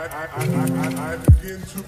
I begin to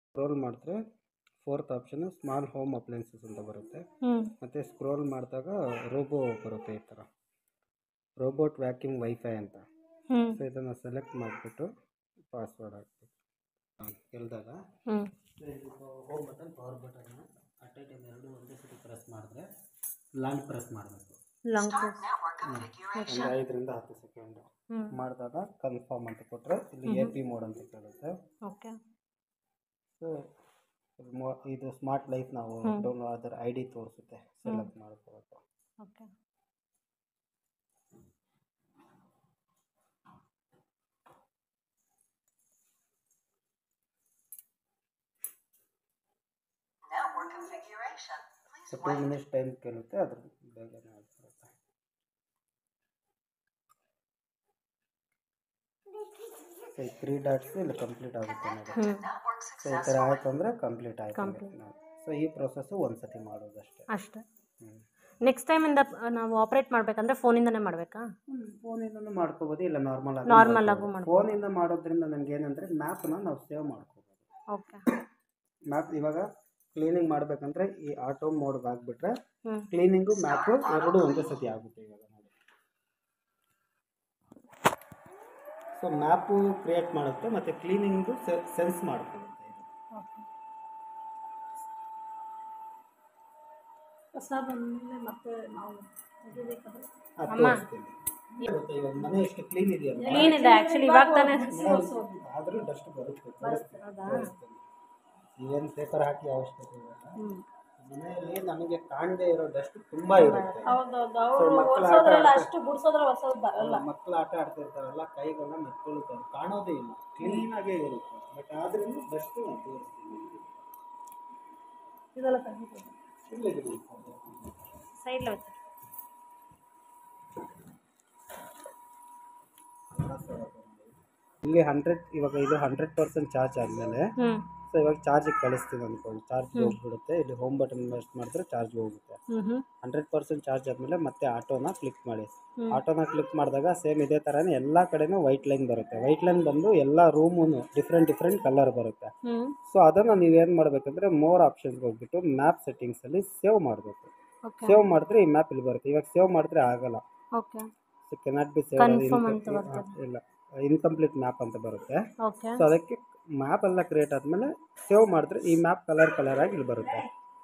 scroll ಮಾಡಿದ್ರೆ fourth option small home appliances ಅಂತ ಬರುತ್ತೆ. ಮತ್ತು ಸ್ಕ್ರೋಲ್ ಮಾಡಿದಾಗ ರೋಬೋ ಬರುತ್ತೆ, ಈ ಥರ ರೋಬೋಟ್ ವ್ಯಾಕ್ಯೂಮ್ ವೈಫೈ ಅಂತ. ಸೊ ಇದನ್ನು ಸೆಲೆಕ್ಟ್ ಮಾಡಿಬಿಟ್ಟು ಪಾಸ್ವರ್ಡ್ ಹಾಕ್ಬೇಕು. ಕೇಳಿದಾಗ ಹೋಮ್ ಬಟನ್ ಪವರ್ ಬಟನ್ನ ಅಟ್ ಎ ಟೈಮ್ ಎರಡು ಒಂದೇ ಸತಿ ಪ್ರೆಸ್ ಮಾಡಿದ್ರೆ ಲಾಂಗ್ ಪ್ರೆಸ್ ಮಾಡಬೇಕು. ಒಂದು 5ರಿಂದ 10 ಸೆಕೆಂಡು ಮಾಡಿದಾಗ ಕನ್ಫರ್ಮ್ ಅಂತ ಕೊಟ್ಟರೆ ಇಲ್ಲಿ ಎ ಪಿ ಮೋಡ್ ಅಂತ ಕೇಳುತ್ತೆ. ಸೊ ಇದು ಸ್ಮಾರ್ಟ್ ಲೈಫ್ ನಾವು ಡೌನ್ಲೋಡ್ ಅದರ ಐ ಡಿ ತೋರಿಸುತ್ತೆ, ಸೆಲೆಕ್ಟ್ ಮಾಡ್ಕೋಬೇಕು. ಸೊ 2 ಮಿನಿಟ್ಸ್ ಟೈಮ್ ಕೇಳುತ್ತೆ, ಅದ್ರ ಬೇಗನೆ ಆಗ್ಬಿಡುತ್ತೆ. ಸೊ ಈ 3 ಡಾಟ್ಸ್ ಇಲ್ಲಿ ಕಂಪ್ಲೀಟ್ ಆಗುತ್ತೆ ನೋಡಿ. ಸೊ ಈ ಥರ ಆಯ್ತು ಅಂದರೆ ಕಂಪ್ಲೀಟ್ ಆಯ್ತು. ಸೊ ಈ ಪ್ರೊಸೆಸ್ಸು ಒಂದ್ಸತಿ ಮಾಡೋದಷ್ಟೇ ಅಷ್ಟೇ. ನೆಕ್ಸ್ಟ್ ಟೈಮಿಂದ ನಾವು ಆಪ್ರೇಟ್ ಮಾಡಬೇಕಂದ್ರೆ ಫೋನಿಂದನೇ ಮಾಡಬೇಕಾ? ಫೋನಿಂದನೂ ಮಾಡ್ಕೋಬೋದು, ಇಲ್ಲ ನಾರ್ಮಲ್ ಆಗು ಮಾಡ್ಬೋದು. ಫೋನಿಂದ ಮಾಡೋದ್ರಿಂದ ನಮ್ಗೆ ಏನಂದರೆ ಮ್ಯಾಪ್ನ ನಾವು ಸೇವ್ ಮಾಡ್ಕೋಬೋದು. ಮ್ಯಾಪ್ ಇವಾಗ ಕ್ಲೀನಿಂಗ್ ಮಾಡಬೇಕಂದ್ರೆ ಈ ಆಟೋ ಮೋಡ್ಗೆ ಆಗಿಬಿಟ್ರೆ ಕ್ಲೀನಿಂಗು ಮ್ಯಾಪು ಎರಡೂ ಒಂದೇ ಸತಿ ಆಗುತ್ತೆ. ಇವಾಗ ನೋಡಿ, ಸೊ ಮ್ಯಾಪು ಕ್ರಿಯೇಟ್ ಮಾಡುತ್ತೆ ಮತ್ತು ಕ್ಲೀನಿಂಗು ಸೆನ್ಸ್ ಮಾಡ್ಕೊಳ್ಳುತ್ತೆ. ಮತ್ತೆ ನಾವು ಇವಾಗ ಮನೆ ಎಷ್ಟು ಕ್ಲೀನ್ ಇದೆಯಲ್ಲ, ಕ್ಲೀನ್ ಇದೆ ಆ್ಯಕ್ಚುಲಿ ಇವಾಗ ತಾನೇ, ಆದರೂ ಡಸ್ಟ್ ಬರುತ್ತೆ. ಏನು ಪೇಪರ್ ಹಾಕಿ ಅವಶ್ಯಕತೆ ಇಲ್ಲ. ಮನೆಯಲ್ಲಿ ನಮಗೆ ಕಾಣದೇ ಇರೋ ಡಸ್ಟ್ ತುಂಬ ಇರುತ್ತೆ. ಮಕ್ಕಳು ಆಟ ಆಡ್ತಿರ್ತಾರಲ್ಲ, ಕೈಗೆಲ್ಲ ಮೆತ್ಕೊಳ್ತಾರೆ, ಕಾಣೋದೇ ಇಲ್ಲ, ಕ್ಲೀನಾಗೇ ಇರುತ್ತೆ. ಬಟ್ ಆದ್ರೂ ಡಸ್ಟ್ ಇಲ್ಲಿ 100 ಇವಾಗ ಇದು 100% ಚಾರ್ಜ್ ಆದಮೇಲೆ ಸೊ ಇವಾಗ ಚಾರ್ಜಿಗೆ ಕಳಿಸ್ತೀವಿ ಅಂದ್ಕೊಂಡು ಚಾರ್ಜ್ ಹೋಗ್ಬಿಡುತ್ತೆ. ಇಲ್ಲಿ ಹೋಮ್ ಬಟನ್ ಪ್ರೆಸ್ ಮಾಡಿದ್ರೆ ಚಾರ್ಜ್ ಹೋಗುತ್ತೆ. 100% ಚಾರ್ಜ್ ಆದಮೇಲೆ ಮತ್ತೆ ಆಟೋನ ಕ್ಲಿಕ್ ಮಾಡಿ. ಆಟೋನ ಕ್ಲಿಕ್ ಮಾಡಿದಾಗ ಸೇಮ್ ಇದೇ ಥರನೇ ಎಲ್ಲ ಕಡೆನೂ ವೈಟ್ ಲೈನ್ ಬರುತ್ತೆ. ವೈಟ್ ಲೈನ್ ಬಂದು ಎಲ್ಲ ರೂಮೂ ಡಿಫ್ರೆಂಟ್ ಕಲರ್ ಬರುತ್ತೆ. ಸೊ ಅದನ್ನು ನೀವೇನು ಮಾಡಬೇಕಂದ್ರೆ ಮೋರ್ ಆಪ್ಷನ್ಸ್ಗೆ ಹೋಗ್ಬಿಟ್ಟು ಮ್ಯಾಪ್ ಸೆಟ್ಟಿಂಗ್ಸಲ್ಲಿ ಸೇವ್ ಮಾಡಬೇಕು. ಸೇವ್ ಮಾಡಿದ್ರೆ ಈ ಮ್ಯಾಪ್ ಇಲ್ಲಿ ಬರುತ್ತೆ. ಇವಾಗ ಸೇವ್ ಮಾಡಿದ್ರೆ ಆಗಲ್ಲ, ಸೊ ಕೆನಾಟ್ ಬಿ ಸೇವ್, ಇಲ್ಲ ಇನ್ಕಂಪ್ಲೀಟ್ ಮ್ಯಾಪ್ ಅಂತ ಬರುತ್ತೆ. ಸೊ ಅದಕ್ಕೆ ಮ್ಯಾಪ್ ಎಲ್ಲ ಕ್ರಿಯೇಟ್ ಆದಮೇಲೆ ಸೇವ್ ಮಾಡಿದ್ರೆ ಈ ಮ್ಯಾಪ್ ಕಲರ್ ಆಗಿ ಇಲ್ಲಿ ಬರುತ್ತೆ.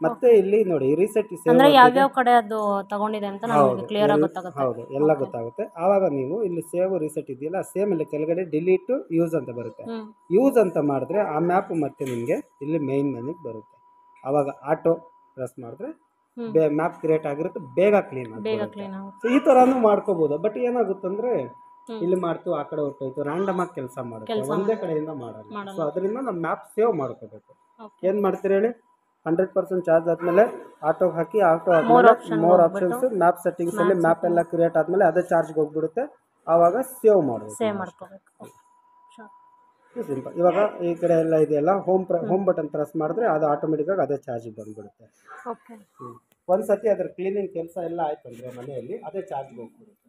ಮತ್ತೆ ಇಲ್ಲಿ ನೋಡಿ ರೀಸೆಟ್ ಯಾವ ಕಡೆ ಅದು ತಗೊಂಡಿದೆ ಅಂತ ನಮಗೆ ಕ್ಲಿಯರ್ ಆಗಿ ಗೊತ್ತಾಗುತ್ತೆ. ಹೌದು, ಎಲ್ಲ ಗೊತ್ತಾಗುತ್ತೆ. ಆವಾಗ ನೀವು ಇಲ್ಲಿ ಸೇವ್ ರೀಸೆಟ್ ಇದೆಯಲ್ಲ, ಸೇಮ್ ಇಲ್ಲಿ ಕೆಳಗಡೆ ಡಿಲೀಟ್ ಯೂಸ್ ಅಂತ ಬರುತ್ತೆ. ಯೂಸ್ ಅಂತ ಮಾಡಿದ್ರೆ ಆ ಮ್ಯಾಪ್ ಮತ್ತೆ ನಿಮಗೆ ಇಲ್ಲಿ ಮೇನ್ ಮೆನುಗೆ ಬರುತ್ತೆ. ಆವಾಗ ಆಟೋ ಪ್ರೆಸ್ ಮಾಡಿದ್ರೆ ಮ್ಯಾಪ್ ಕ್ರಿಯೇಟ್ ಆಗಿರುತ್ತೆ, ಬೇಗ ಕ್ಲೀನ್ ಆಗುತ್ತೆ. ಸೊ ಈ ಥರನೂ ಮಾಡ್ಕೋಬೋದು. ಬಟ್ ಏನಾಗುತ್ತಂದ್ರೆ ಇಲ್ಲಿ ಮಾಡ್ತೀವಿ, ಆ ಕಡೆ ಹೊರಟೋಯ್ತು, ರ್ಯಾಂಡಮ್ ಆಗಿ ಕೆಲಸ ಮಾಡುತ್ತೆ, ಒಂದೇ ಕಡೆಯಿಂದ ಮಾಡಲ್ಲ. ಸೊ ಅದರಿಂದ ನಾವು ಮ್ಯಾಪ್ ಸೇವ್ ಮಾಡ್ಕೋಬೇಕು. ಏನು ಮಾಡ್ತೀರಿ ಹೇಳಿ, 100% ಚಾರ್ಜ್ ಆದಮೇಲೆ ಆಟೋಗೆ ಹಾಕಿ, ಆಟೋ ಆದಮೇಲೆ ಮೋರ್ ಆಪ್ಷನ್ಸ್ ಮ್ಯಾಪ್ ಸೆಟ್ಟಿಂಗ್ಸಲ್ಲಿ ಮ್ಯಾಪ್ ಎಲ್ಲ ಕ್ರಿಯೇಟ್ ಆದಮೇಲೆ ಅದೇ ಚಾರ್ಜ್ಗೆ ಹೋಗ್ಬಿಡುತ್ತೆ. ಆವಾಗ ಸೇವ್ ಮಾಡಬೇಕು. ಸಿಂಪಲ್. ಇವಾಗ ಈ ಕಡೆ ಎಲ್ಲ ಇದೆಯಲ್ಲ, ಹೋಮ್ ಬಟನ್ ಪ್ರೆಸ್ ಮಾಡಿದ್ರೆ ಅದು ಆಟೋಮೆಟಿಕ್ಕಾಗಿ ಅದೇ ಚಾರ್ಜಿಗೆ ಬಂದ್ಬಿಡುತ್ತೆ. ಒಂದು ಸತಿ ಅದ್ರ ಕ್ಲೀನಿಂಗ್ ಕೆಲಸ ಎಲ್ಲ ಆಯ್ತು ಅಂದರೆ ಮನೆಯಲ್ಲಿ ಅದೇ ಚಾರ್ಜ್ಗೆ ಹೋಗ್ಬಿಡುತ್ತೆ.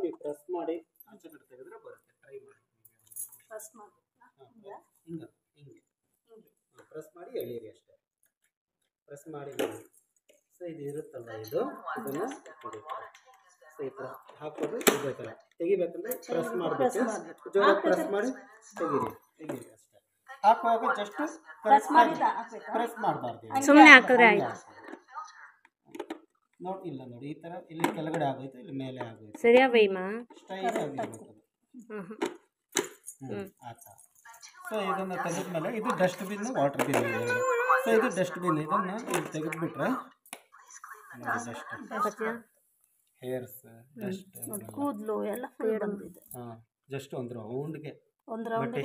ಮಾಡಿ ಪ್ರೆಸ್ ಮಾಡಿ ಆಚೆ ಕಡೆ ತೆಗೆದ್ರೆ ಬರುತ್ತೆ. ಟ್ರೈ ಮಾಡಿ. ಪ್ರೆಸ್ ಮಾಡಿ ಹಿಂಗೆ ಹಿಂಗೆ ಪ್ರೆಸ್ ಮಾಡಿ ಎಳೀರಿ ಅಷ್ಟೇ. ಪ್ರೆಸ್ ಮಾಡಿ ಸೊ ಇದು ಇರುತ್ತಲ್ಲ ಇದನ್ನು ಹೊಡಿತಾರೆ. ಸೊ ಈ ಥರ ಹಾಕೋದು ಇರ್ಬೇಕಲ್ಲ, ತೆಗಿಬೇಕಂದ್ರೆ ಪ್ರೆಸ್ ಮಾಡಿಬಿಟ್ಟು ಜೋರ ಪ್ರೆಸ್ ಮಾಡಿ ತೆಗೀರಿ ಅಷ್ಟೇ. ಹಾಕುವಾಗ ಜಸ್ಟ್ ಪ್ರೆಸ್ ಮಾಡಬಾರ್ದು, ಸುಮ್ಮನೆ ಹಾಕಿದ್ರೆ ಆಯ್ತು. ಇಲ್ಲ ನೋಡಿ ಈ ಥರ ಇಲ್ಲಿ ಕೆಳಗಡೆ ಆಗೋಯ್ತು, ಇಲ್ಲಿ ಮೇಲೆ ಆಗೋಯ್ತು. ಸರಿಯಾ ಬೈಮಾ ಸ್ಟೈಲ್ ಆಗಿರ್ಬೇಕು ಆ ಥರ. ಸೊ ಇದನ್ನು ತೆಗೆದ್ಮೇಲೆ ಇದು ಡಸ್ಟ್ಬಿನ್, ವಾಟರ್ ಬಿನ್ ಇದೆ. ಸೊ ಇದು ಡಸ್ಟ್ಬಿನ್, ಇದನ್ನು ಇಲ್ಲಿ ತೆಗೆದುಬಿಟ್ರೆ ಡಸ್ಟ್ ಹೇರ್ಸ್ ಡಸ್ಟ್ ಕೂದಲು ಎಲ್ಲ ಫುಲ್ ಬಂದಿದೆ. ಜಸ್ಟ್ ಒಂದು ರೌಂಡ್ಗೆ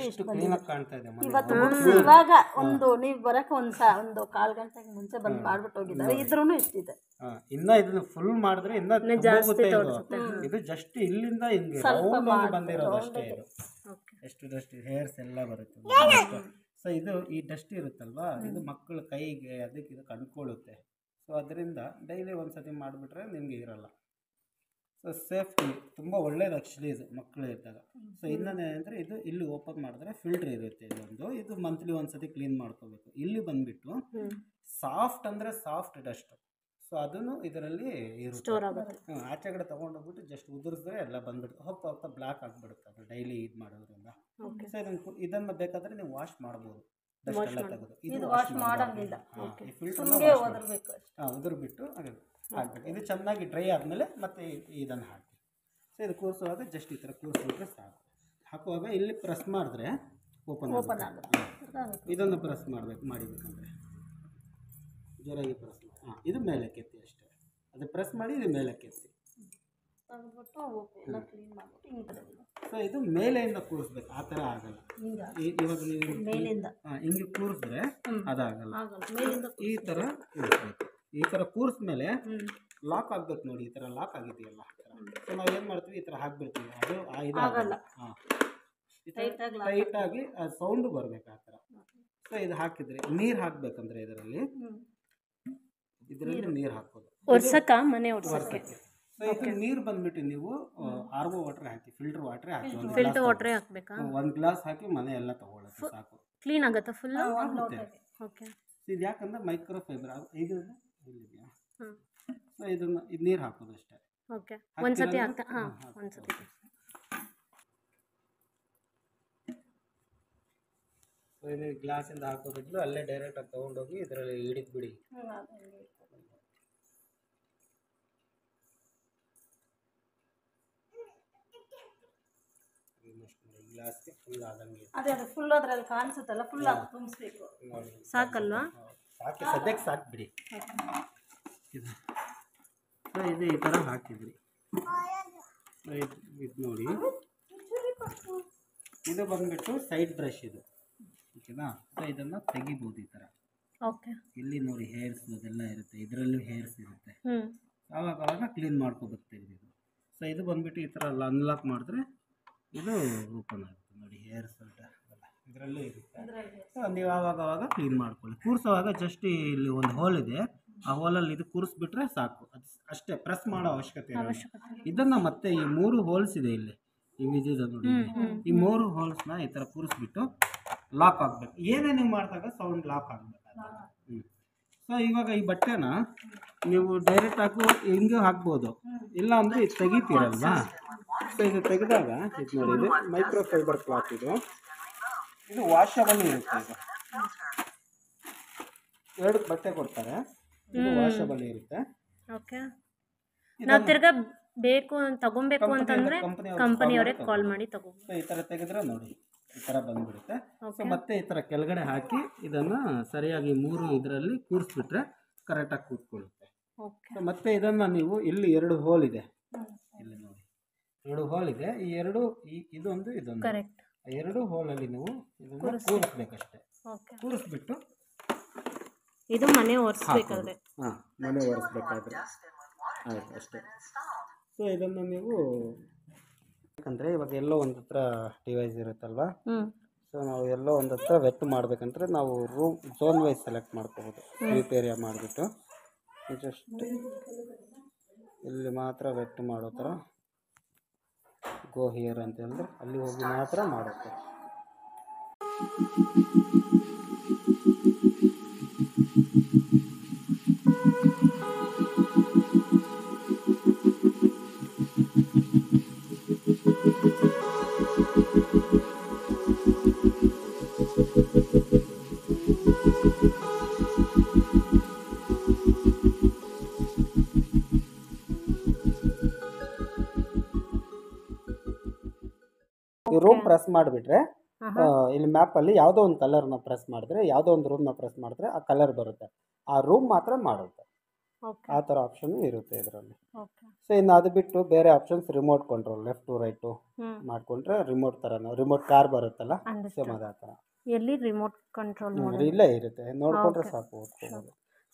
ಎಷ್ಟು ಕ್ಲೀನಾಗಿ ಕಾಣ್ತಾ ಇದೆ. ಇವತ್ತು ಇವಾಗ ಒಂದು ನೀವು ಬರಕ್ಕೆ ಒಂದು 1/4 ಗಂಟೆಗೆ ಮುಂಚೆ ಬಂದು ಮಾಡ್ಬಿಟ್ಟು ಹೋಗಿದ್ದಾರೆ. ಇದ್ರೂ ಇಷ್ಟಿದೆ. ಇನ್ನ ಇದನ್ನ ಫುಲ್ ಮಾಡಿದ್ರೆ ಇನ್ನ ಜಾಸ್ತಿ ಇದು ಜಸ್ಟ್ ಇಲ್ಲಿಂದ ಹಿಂಗೆ ರೌಂಡ್ ಬಂದಿರೋದು ಅಷ್ಟೇ. ಇದು ಎಷ್ಟು ಡಸ್ಟ್ ಹೇರ್ಸ್ ಎಲ್ಲ ಬರುತ್ತೆ. ಸೊ ಇದು ಈ ಡಸ್ಟ್ ಇರುತ್ತಲ್ವಾ, ಇದು ಮಕ್ಕಳ ಕೈಗೆ ಅದಕ್ಕೆ ಇದಕ್ಕೆ ಅಂಟ್ಕೊಳ್ಳುತ್ತೆ. ಸೊ ಅದರಿಂದ ಡೈಲಿ ಒಂದ್ಸತಿ ಮಾಡಿಬಿಟ್ರೆ ನಿಮಗೆ ಇರಲ್ಲ. ಸೊ ಸೇಫ್ಟಿ ತುಂಬ ಒಳ್ಳೇದು ಆ್ಯಕ್ಚುಲಿ ಇದು ಮಕ್ಕಳು ಇದ್ದಾಗ. ಸೊ ಇನ್ನೊಂದೇನೆಂದರೆ ಇದು ಇಲ್ಲಿ ಓಪನ್ ಮಾಡಿದ್ರೆ ಫಿಲ್ಟ್ರ್ ಇರುತ್ತೆ ಇದೊಂದು. ಇದು ಮಂತ್ಲಿ ಒಂದ್ಸತಿ ಕ್ಲೀನ್ ಮಾಡ್ಕೋಬೇಕು. ಇಲ್ಲಿ ಬಂದುಬಿಟ್ಟು ಸಾಫ್ಟ್ ಅಂದರೆ ಸಾಫ್ಟ್ ಡಸ್ಟ್. ಸೊ ಅದನ್ನು ಇದರಲ್ಲಿ ಇರುತ್ತೆ. ಆಚೆ ಕಡೆ ತೊಗೊಂಡೋಗ್ಬಿಟ್ಟು ಜಸ್ಟ್ ಉದುರಿಸಿದ್ರೆ ಎಲ್ಲ ಬಂದ್ಬಿಡುತ್ತೆ. ಹೋಗ್ತಾ ಹೋಗ್ತಾ ಬ್ಲ್ಯಾಕ್ ಆಗಿಬಿಡುತ್ತೆ ಅದು ಡೈಲಿ ಇದು ಮಾಡೋದ್ರಿಂದ. ಸೊ ಇದನ್ನು ಬೇಕಾದರೆ ನೀವು ವಾಶ್ ಮಾಡ್ಬೋದು. ಡಸ್ಟ್ ಎಲ್ಲ ತೆಗೆದು ಇದು ವಾಶ್ ಮಾಡೋಂಗಿಲ್ಲ. ಈ ಫಿಲ್ಟರ್ ಉದುರ್ಬಿಟ್ಟು ಹಾಕ್ಬೇಕು. ಇದು ಚೆನ್ನಾಗಿ ಡ್ರೈ ಆದಮೇಲೆ ಮತ್ತೆ ಇದನ್ನು ಹಾಕಿ. ಸೊ ಇದು ಕೂರಿಸುವಾಗ ಜಸ್ಟ್ ಈ ಥರ ಕೂರಿಸ್ಬಿಟ್ರೆ ಸಾಕು. ಹಾಕುವಾಗ ಇಲ್ಲಿ ಪ್ರೆಸ್ ಮಾಡಿದ್ರೆ ಓಪನ್ ಆಗುತ್ತೆ. ಇದನ್ನು ಪ್ರೆಸ್ ಮಾಡಿಬೇಕಂದ್ರೆ ಜೋರಾಗಿ ಪ್ರೆಸ್ ಮಾಡಿ. ಇದು ಮೇಲೆ ಕೆತ್ತಿ ಅಷ್ಟೇ. ಅದು ಪ್ರೆಸ್ ಮಾಡಿ ಇದು ಮೇಲೆ ಕೆತ್ತಿ. ಸೊ ಇದು ಮೇಲೆಯಿಂದ ಕೂರಿಸ್ಬೇಕು, ಆ ಥರ ಆಗಲ್ಲ. ಇವಾಗ ನೀವು ಹಿಂಗೆ ಕೂರಿಸಿದ್ರೆ ಅದಾಗಲ್ಲ. ಈ ಥರ ಕೂರಿಸ್ಬೇಕು. ಈ ಥರ ಕೂರಿಸ್ಮೇಲೆ ಲಾಕ್ ಆಗ್ಬೇಕು ನೋಡಿ. ಈ ಥರ ಲಾಕ್ ಆಗಿದೆಯಲ್ಲ. ಸೊ ನಾವು ಏನು ಮಾಡ್ತೀವಿ, ಈ ಥರ ಹಾಕ್ಬಿಡ್ತೀವಿ, ಅದು ಇದಾಗಲ್ಲ. ಟೈಟಾಗಿ ಅದು ಸೌಂಡು ಬರಬೇಕು ಆ ಥರ. ಸೊ ಇದು ಹಾಕಿದ್ರೆ ನೀರು ಹಾಕಬೇಕಂದ್ರೆ ಇದರಲ್ಲಿ ನೀರು ಹಾಕೋದು ಮನೆ ಒರ್ಸಕ್ಕೆ. ಸೊ ಇದು ನೀರು ಬಂದ್ಬಿಟ್ಟು ನೀವು RO ವಾಟರ್ ಹಾಕಿ, ಫಿಲ್ಟರ್ ವಾಟರ್ ಹಾಕಿ, ವಾಟರ್ ಹಾಕಬೇಕಾ? 1 ಗ್ಲಾಸ್ ಹಾಕಿ ಮನೆ ಎಲ್ಲ ತಗೊಳ್ಳೋದು ಸಾಕು. ಕ್ಲೀನ್ ಆಗುತ್ತಾ ಫುಲ್? ಓಕೆ. ಇದು ಯಾಕಂದ್ರೆ ಮೈಕ್ರೋ ಫೈಬರ್ ಇದು ಇಲ್ಲಿದೆಯಾ. ಸೊ ಇದು ನೀರು ಹಾಕೋದು ಅಷ್ಟೇ. ಓಕೆ. ಒಂದ್ಸತಿ ಹಾಕ್ತಾ ಒಂದ್ಸತಿ ಸೊ ಇದು ಗ್ಲಾಸಿಂದ ಹಾಕೋದಿದ್ರು ಅಲ್ಲೇ ಡೈರೆಕ್ಟಾಗಿ ತೊಗೊಂಡೋಗಿ ಇದರಲ್ಲಿ ಹಿಡಿದು ಬಿಡಿ. ಗ್ಲಾಸ್ಗೆ ಫುಲ್ ಆದಂಗೆ ಅದು ಫುಲ್ ಅದರಲ್ಲಿ ಕಾಣಿಸುತ್ತಲ್ಲ, ಫುಲ್ ಆಗಿ ತುಂಬಿಸ್ಬೇಕು. ಸಾಕಲ್ವಾ? ಸಾಕು, ಸದ್ಯಕ್ಕೆ ಸಾಕು ಬಿಡಿ. ಸೊ ಇದು ಈ ಥರ ಹಾಕಿದ್ರಿ. ಇದು ನೋಡಿ, ಇದು ಬಂದ್ಬಿಟ್ಟು ಸೈಡ್ ಬ್ರಷ್ ಇದು, ಓಕೆನಾ? ಸೊ ಇದನ್ನು ತೆಗಿಬೋದು ಈ ಥರ. ಓಕೆ. ಇಲ್ಲಿ ನೋಡಿ ಹೇರ್ಸ್ ಅದೆಲ್ಲ ಇರುತ್ತೆ, ಇದರಲ್ಲೂ ಹೇರ್ಸ್ ಇರುತ್ತೆ. ಆವಾಗ ಕ್ಲೀನ್ ಮಾಡ್ಕೋಬೇಕು ತೆಗೆದಿದ್ದು. ಸೊ ಇದು ಬಂದ್ಬಿಟ್ಟು ಈ ಥರ ಅನ್ಲಾಕ್ ಮಾಡಿದ್ರೆ ಇದು ಓಪನ್ ಆಗುತ್ತೆ ನೋಡಿ. ಹೇರ್ಸ್ ಇದರಲ್ಲೂ ಇರುತ್ತೆ. ಸೊ ನೀವು ಆವಾಗ ಕ್ಲೀನ್ ಮಾಡ್ಕೊಳ್ಳಿ. ಕೂರಿಸುವಾಗ ಜಸ್ಟ್ ಇಲ್ಲಿ ಒಂದು ಹೋಲ್ ಇದೆ, ಆ ಹೋಲಲ್ಲಿ ಇದು ಕೂರಿಸ್ಬಿಟ್ರೆ ಸಾಕು. ಅದು ಅಷ್ಟೇ, ಪ್ರೆಸ್ ಮಾಡೋ ಅವಶ್ಯಕತೆ ಇಲ್ಲ. ಇದನ್ನು ಮತ್ತೆ ಈ 3 ಹೋಲ್ಸ್ ಇದೆ ಇಲ್ಲಿ, ಈ ವಿಜಯದ ನೋಡಿ, ಈ 3 ಹೋಲ್ಸ್ನ ಈ ಥರ ಕೂರಿಸ್ಬಿಟ್ಟು ಲಾಕ್ ಆಗಬೇಕು. ಏನೇ ನೀವು ಮಾಡಿದಾಗ ಸೌಂಡ್ ಲಾಕ್ ಆಗಬೇಕು. ಸೊ ಇವಾಗ ಈ ಬಟ್ಟೆನ ನೀವು ಡೈರೆಕ್ಟ್ ಹಾಕಿ ಹಿಂಗೆ ಹಾಕ್ಬೋದು, ಇಲ್ಲ ಅಂದರೆ ಇದು ತೆಗಿತೀರಲ್ವಾ. ಸೊ ಇದು ತೆಗೆದಾಗ ಇದು ನೋಡಿ, ಇದು ಮೈಕ್ರೋ ಫೈಬರ್ ಕ್ಲಾತ್. ಇದು ವಾಷಬಲ್ ಇರುತ್ತೆ. ಇದು 2 ಬಟ್ಟೆ ಕೊಡ್ತಾರೆ, ಇದು ವಾಷಬಲ್ ಇರುತ್ತೆ. ಓಕೆ. ನಾವು ತಿರ್ಗಾ ಬೇಕು ತಗೊಬೇಕು ಅಂತಂದ್ರೆ ಕಂಪನಿಯವರಿಗೆ ಕಾಲ್ ಮಾಡಿ ತಗೋಬೋದು. ಸೊ ಈ ಥರ ತೆಗೆದ್ರೆ ನೋಡಿ ಈ ಥರ ಬಂದ್ಬಿಡುತ್ತೆ. ಸೊ ಮತ್ತೆ ಈ ಥರ ಕೆಳಗಡೆ ಹಾಕಿ ಇದನ್ನು ಸರಿಯಾಗಿ 3 ಇದರಲ್ಲಿ ಕೂರಿಸ್ಬಿಟ್ರೆ ಕರೆಕ್ಟಾಗಿ ಕೂತ್ಕೊಳ್ಳುತ್ತೆ. ಸೊ ಮತ್ತೆ ಇದನ್ನು ನೀವು ಇಲ್ಲಿ 2 ಹೋಲ್ ಇದೆ, ಇಲ್ಲಿ ನೋಡಿ 2 ಹೋಲ್ ಇದೆ. ಈ 2 ಇದೊಂದು ಕರೆಕ್ಟ್. 2 ಹೋಲಲ್ಲಿ ನೀವು ಇದನ್ನು ಕೂರಿಸ್ಬೇಕಷ್ಟೇ. ಕೂರಿಸ್ಬಿಟ್ಟು ಇದು ಮನೆ ಒರೆಸ್ಬೇಕಾದ್ರೆ, ಮನೆ ಒರೆಸ್ಬೇಕಾದ್ರೆ ಆಯ್ತು ಅಷ್ಟೇ. ಸೊ ಇದನ್ನು ನೀವು ಯಾಕಂದರೆ ಇವಾಗ ಎಲ್ಲೋ ಒಂದು ಹತ್ರ ಡಿವೈಸ್ ಇರುತ್ತಲ್ವಾ. ಸೊ ನಾವು ಎಲ್ಲೋ ಒಂದು ಹತ್ರ ವೆಟ್ ಮಾಡಬೇಕಂದ್ರೆ ನಾವು ಝೋನ್ ವೈಸ್ ಸೆಲೆಕ್ಟ್ ಮಾಡ್ಕೋಬೋದು. ಸ್ವೀಪ್ ಏರಿಯಾ ಮಾಡಿಬಿಟ್ಟು ಜಸ್ಟ್ ಇಲ್ಲಿ ಮಾತ್ರ ವೆಟ್ ಮಾಡೋ ಥರ ಗೋ ಹಿಯರ್ ಅಂತ ಹೇಳಿದ್ರೆ ಅಲ್ಲಿ ಹೋಗಿ ಮಾತ್ರ ಮಾಡುತ್ತೆ. ಈ ರೂಮ್ ಪ್ರೆಸ್ ಮಾಡಿಬಿಟ್ರೆ ಇಲ್ಲಿ ಮ್ಯಾಪಲ್ಲಿ ಯಾವುದೋ ಒಂದು ಕಲರ್ನ ಪ್ರೆಸ್ ಮಾಡಿದ್ರೆ ಯಾವುದೋ ಒಂದು ರೂಮ್ನ ಪ್ರೆಸ್ ಮಾಡಿದ್ರೆ ಆ ಕಲರ್ ಬರುತ್ತೆ, ಆ ರೂಮ್ ಮಾತ್ರ ಮಾಡುತ್ತೆ. ಆ ಥರ ಆಪ್ಷನ್ ಇರುತ್ತೆ ಇದರಲ್ಲಿ. ಸೊ ಇನ್ನು ಅದು ಬಿಟ್ಟು ಬೇರೆ options remote control left to right ಮಾಡಿಕೊಂಡ್ರೆ ರಿಮೋಟ್ ಥರ ರಿಮೋಟ್ ಕಾರ್ ಬರುತ್ತಲ್ಲ ಸೇಮ್ ಅದೇ ಥರ. ಎಲ್ಲಿ ರಿಮೋಟ್ ಕಂಟ್ರೋಲ್ ಇಲ್ಲೇ ಇರುತ್ತೆ, ನೋಡಿಕೊಂಡ್ರೆ ಸಾಕು ಓದ್ಕೋಬೋದು.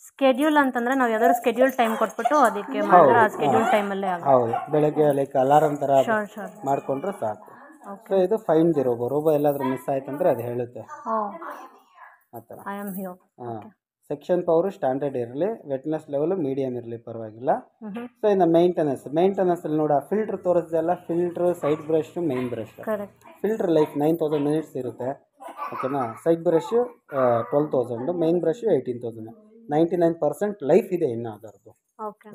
ಸ್ಕೆಡ್ಯೂಲ್ ಅಂತಂದ್ರೆ ನಾವು ಯಾವ್ದಾದ್ರು ಸ್ಕೆಡ್ಯೂಲ್ ಟೈಮ್ ಕೊಟ್ಬಿಟ್ಟು ಅದಕ್ಕೆ ಮಾಡಿದ್ರೆ ಆ ಸ್ಕೆಡ್ಯೂಲ್ ಟೈಮಲ್ಲೇ ಆಗುತ್ತೆ. ಹೌದು, ಬೆಳಗ್ಗೆ ಲೈಕ್ ಅಲಾರಂ ಥರ ಮಾಡಿಕೊಂಡ್ರೆ ಸಾಕು. ಸೊ ಇದು ಫೈನ್ ರೋಬೋ ಎಲ್ಲಾದರೂ ಮಿಸ್ ಆಯ್ತಂದ್ರೆ ಅದು ಹೇಳುತ್ತೆ ಆ ಥರ. ಹಾಂ, ಸೆಕ್ಷನ್ ಪವರು ಸ್ಟ್ಯಾಂಡರ್ಡ್ ಇರಲಿ, ವೆಟ್ನೆಸ್ ಲೆವೆಲ್ ಮೀಡಿಯಮ್ ಇರಲಿ ಪರವಾಗಿಲ್ಲ. ಸೊ ಇನ್ನು ಮೇಂಟೆನೆನ್ಸಲ್ಲಿ ನೋಡ ಫಿಲ್ಟ್ರ್ ತೋರಿಸ್ದೆಲ್ಲ, filter, side brush, main brush. Filter like 9000 minutes ಇರುತ್ತೆ, ಓಕೆನಾ. Side brush 12,000, main brush 18,000. 99% life ಇದೆ ಇನ್ನು ಅದರದ್ದು,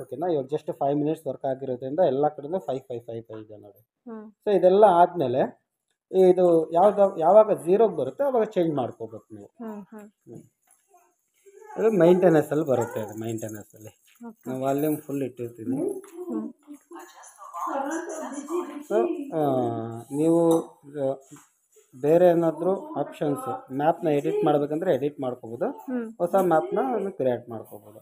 ಓಕೆನಾ. ಇವಾಗ ಜಸ್ಟ್ 5 ಮಿನಿಟ್ಸ್ ವರ್ಕ್ ಆಗಿರೋದ್ರಿಂದ ಎಲ್ಲ ಕಡೆಯಿಂದ 5 ಇದೆ ನೋಡಿ. ಸೊ ಇದೆಲ್ಲ ಆದಮೇಲೆ ಇದು ಯಾವಾಗ 0ಗೆ ಬರುತ್ತೆ ಅವಾಗ ಚೇಂಜ್ ಮಾಡ್ಕೋಬೇಕು ನೀವು. ಅದು ಮೈಂಟೆನೆನ್ಸಲ್ಲಿ ಬರುತ್ತೆ. ಅದು ಮೈಂಟೆನೆನ್ಸಲ್ಲಿ ನಾವು ವಾಲ್ಯೂಮ್ ಫುಲ್ ಇಟ್ಟಿರ್ತೀವಿ. ಸೊ ನೀವು ಬೇರೆ ಏನಾದರೂ ಆಪ್ಷನ್ಸ್ ಮ್ಯಾಪ್ನ ಎಡಿಟ್ ಮಾಡಬೇಕಂದ್ರೆ ಎಡಿಟ್ ಮಾಡ್ಕೋಬೋದು, ಹೊಸ ಮ್ಯಾಪ್ನ ಕ್ರಿಯೇಟ್ ಮಾಡ್ಕೋಬೋದು.